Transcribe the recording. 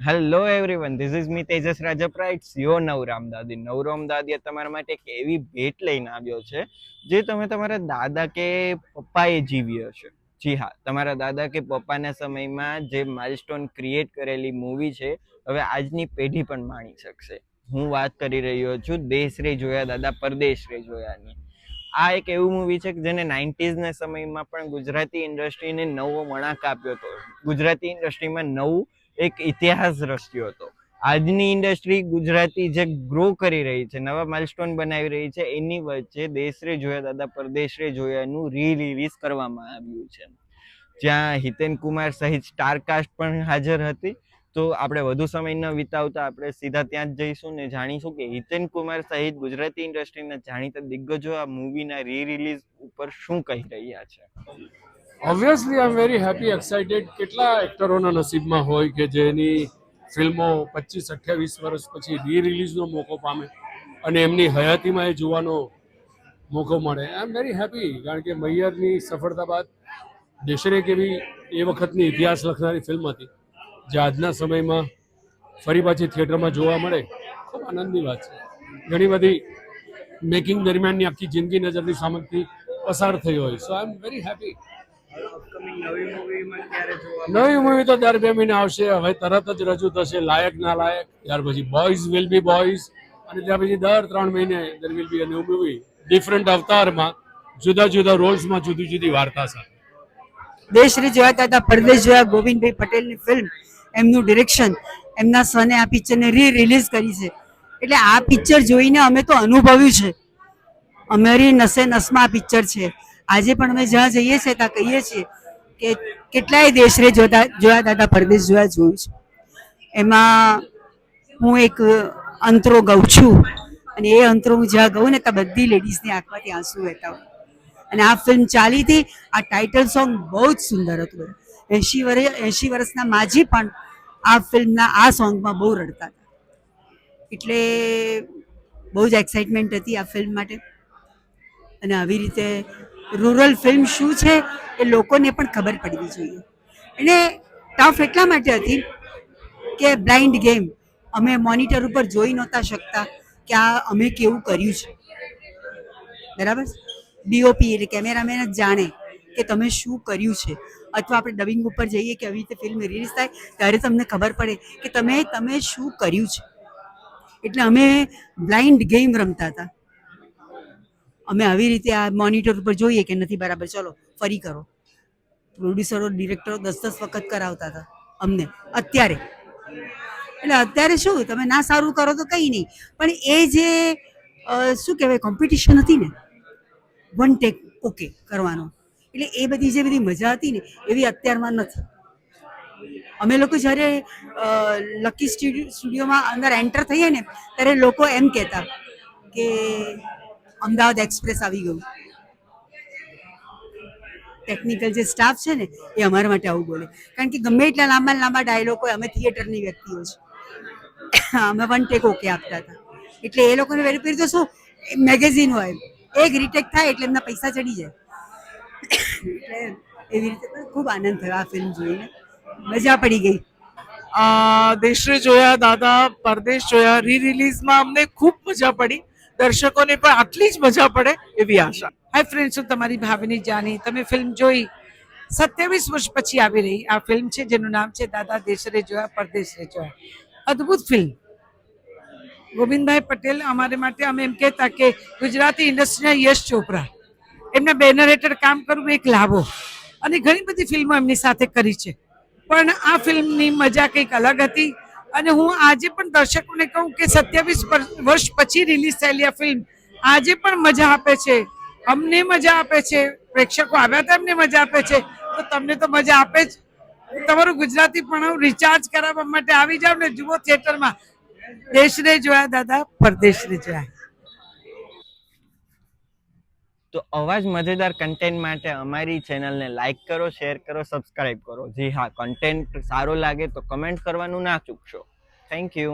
Hello everyone, this is me Tejas રાજપરાઇટ્સ યો નવરામ દાદી. નવરામ દાદી તમારા માટે એક એવી ભેટ લઈને આવ્યો છે જે તમે તમારા દાદા કે પપ્પાએ જીવી હશે. જી હા, તમારા દાદા કે પપ્પાના સમયમાં જે માઇલસ્ટોન ક્રિએટ કરેલી મૂવી છે, હવે આજની પેઢી પણ માણી શકશે. હું વાત કરી રહ્યો છું દેશ રે જોયા દાદા પરદેશ રે જોયાની. આ એક એવું મૂવી છે કે જેને 90s ના સમયમાં પણ ગુજરાતી ઇન્ડસ્ટ્રીને નવો વળાંક આપ્યો હતો. ગુજરાતી ઇન્ડસ્ટ્રીમાં નવું એક ઇતિહાસ રચ્યો હતો. આજની ઇન્ડસ્ટ્રી ગુજરાતી જે ગ્રો કરી રહી છે, નવા માઇલસ્ટોન બનાવી રહી છે, એની વચ્ચે દેશ રે જોયા દાદા પરદેશ રે જોયાનું રિલીઝ કરવામાં આવ્યું છે, જ્યાં હિતેન કુમાર સહિત સ્ટાર કાસ્ટ પણ હાજર હતી. તો આપણે વધુ સમય ન વિતાવતા આપણે સીધા ત્યાં જ જઈશું ને જાણીશું કે હિતેન કુમાર સહિત ગુજરાતી ઇન્ડસ્ટ્રીના જાણીતા દિગ્ગજો આ મૂવીના રિલીઝ ઉપર શું કહી રહ્યા છે. Obviously I am very happy excited. કેટલા એક્ટરોના નસીબમાં હોય કે જેની ફિલ્મો 25-28 વર્ષ પછી રિલીઝનો મોકો પામે અને એમની હયાતીમાં એ જોવાનો મોકો મળે. આઈ એમ વેરી હેપી, કારણ કે મૈયરની સફળતા બાદ દેશરેક એવી એ વખતની ઇતિહાસ લખનારી ફિલ્મ હતી જે આજના સમયમાં ફરી પાછી થિયેટરમાં જોવા મળે. ખૂબ આનંદની વાત છે. ઘણી બધી મેકિંગ દરમિયાનની આખી જિંદગી નજરની સામગ્રી પસાર થઈ હોય. સો આઈ એમ વેરી હેપી. નવી મૂવી તો દર 2 મહિને આવશે. હવે તરત જ રજૂ થશે લાયક ના લાયક, ત્યાર પછી બોયઝ વિલ બી બોયઝ, અને ત્યાર પછી દર 3 મહિને there will be a new movie, different અવતારમાં, જુદા જુદા રોલ્સમાં, જુદી જુદી વાર્તા સાથે. દેશ રે જોયા દાદા પરદેશ જોયા ગોવિંદભાઈ પટેલની ફિલ્મ, એમનું ડિરેક્શન, એમના સને આ પિક્ચરને રિલીઝ કરી છે. એટલે આ પિક્ચર જોઈને અમે તો અનુભવ્યું છે, અમારી નસે નસમાં આ પિક્ચર છે. આજે પણ અમે જ્યાં જઈએ છીએ ત્યાં કહીએ છીએ કે કેટલાય દેશ રે જોયા દાદા પરદેશ જોયા જોયું છે. એમાં હું એક અંતરો ગાઉં છું, અને એ અંતરો હું જ્યાં ગાઉં ને ત્યાં બધી લેડીઝની આંખમાંથી આંસુ વહેતા હોય. અને આ ફિલ્મ ચાલી હતી. આ ટાઇટલ સોંગ બહુ જ સુંદર હતું. 80 વર્ષના માજી પણ આ ફિલ્મના આ સોંગમાં બહુ રડતા હતા. એટલે બહુ જ એક્સાઇટમેન્ટ હતી આ ફિલ્મ માટે. અને આવી રીતે રૂરલ ફિલ્મ શું છે એ લોકોને પણ ખબર પડવી જોઈએ. અને ટફ એટલા માટે હતી કે બ્લાઇન્ડ ગેમ, અમે મોનિટર ઉપર જોઈ નહોતા શકતા કે આ અમે કેવું કર્યું છે. બરાબર, ડીઓપી એટલે કેમેરામેન જ જાણે કે તમે શું કર્યું છે. અથવા આપણે ડબિંગ ઉપર જઈએ કે આવી રીતે ફિલ્મ રિલીઝ થાય ત્યારે તમને ખબર પડે કે તમે શું કર્યું છે. એટલે અમે બ્લાઇન્ડ ગેમ રમતા હતા. અમે આવી રીતે આ મોનિટર ઉપર જોઈએ કે નથી બરાબર, ચલો ફરી કરો. પ્રોડ્યુસરો ડિરેક્ટરો 10-10 વખત કરાવતા હતા અમને. અત્યારે એટલે અત્યારે શું, તમે ના સારું કરો તો કંઈ નહીં, પણ એ જે શું કહેવાય કોમ્પિટિશન હતી ને, વન ટેક ઓકે કરવાનો, એટલે એ બધી જે બધી મજા હતી ને એવી અત્યારમાં નથી. અમે લોકો જ્યારે લકી સ્ટુડિયોમાં અંદર એન્ટર થઈએ ને ત્યારે લોકો એમ કહેતા કે અમદાવાદ એક્સપ્રેસ આવી ગયું. ટેકનિકલ જે સ્ટાફ છે ને એ અમારા માટે આવું બોલે, કારણ કે ગમે એટલા લાંબા લાંબા ડાયલોગ હોય, અમે થિયેટરની વ્યક્તિઓ છે, અમે વન ટેક ઓકે આપતા હતા. એટલે એ લોકોને વેરી તો શું, મેગેઝિન હોય, એક રીટેક થાય એટલે એમના પૈસા ચડી જાય. એટલે એવી રીતે ખૂબ આનંદ થયો આ ફિલ્મ જોઈને, મજા પડી ગઈ. દેશ રે જોયા દાદા પરદેશ જોયા રિલીઝમાં અમને ખૂબ મજા પડી. દર્શકોને પણ આટલી જ મજા પડે એવી આશા. હાય ફ્રેન્ડ્સ, હું તમારી ભાવિની જાની. તમે ફિલ્મ જોઈ? 27 વર્ષ પછી આવી રહી આ ફિલ્મ છે જેનું નામ છે દાદા દેશ રે જોયા પરદેશ રે જોયા. અદ્ભુત ફિલ્મ. ગોવિંદભાઈ પટેલ અમારે માટે, અમે એમ કહેતા કે ગુજરાતી ઇન્ડસ્ટ્રીના યશ ચોપરા, એમના બેનર હેઠળ કામ કરવું એક લાભો. અને ઘણી બધી ફિલ્મો એમની સાથે કરી છે, પણ આ ફિલ્મની મજા કંઈક અલગ હતી. અને હું આજે પણ દર્શકોને કહું કે 27 વર્ષ પછી રિલીઝ થયેલી આ ફિલ્મ આજે પણ મજા આપે છે. અમને મજા આપે છે, પ્રેક્ષકો આવ્યા હતા એમને મજા આપે છે, તો તમને તો મજા આપે જ. તમારું ગુજરાતી પણ રિચાર્જ કરાવવા માટે આવી જાવ ને જુઓ થિયેટરમાં દેશ રે જોયા દાદા પરદેશ રે જોયા. તો આવા જ મજેદાર કન્ટેન્ટ માટે અમારી ચેનલને લાઈક કરો, શેર કરો, સબસ્ક્રાઇબ કરો. જી હા, કન્ટેન્ટ સારો લાગે તો કમેન્ટ કરવાનું ના ચૂકશો. Thank you.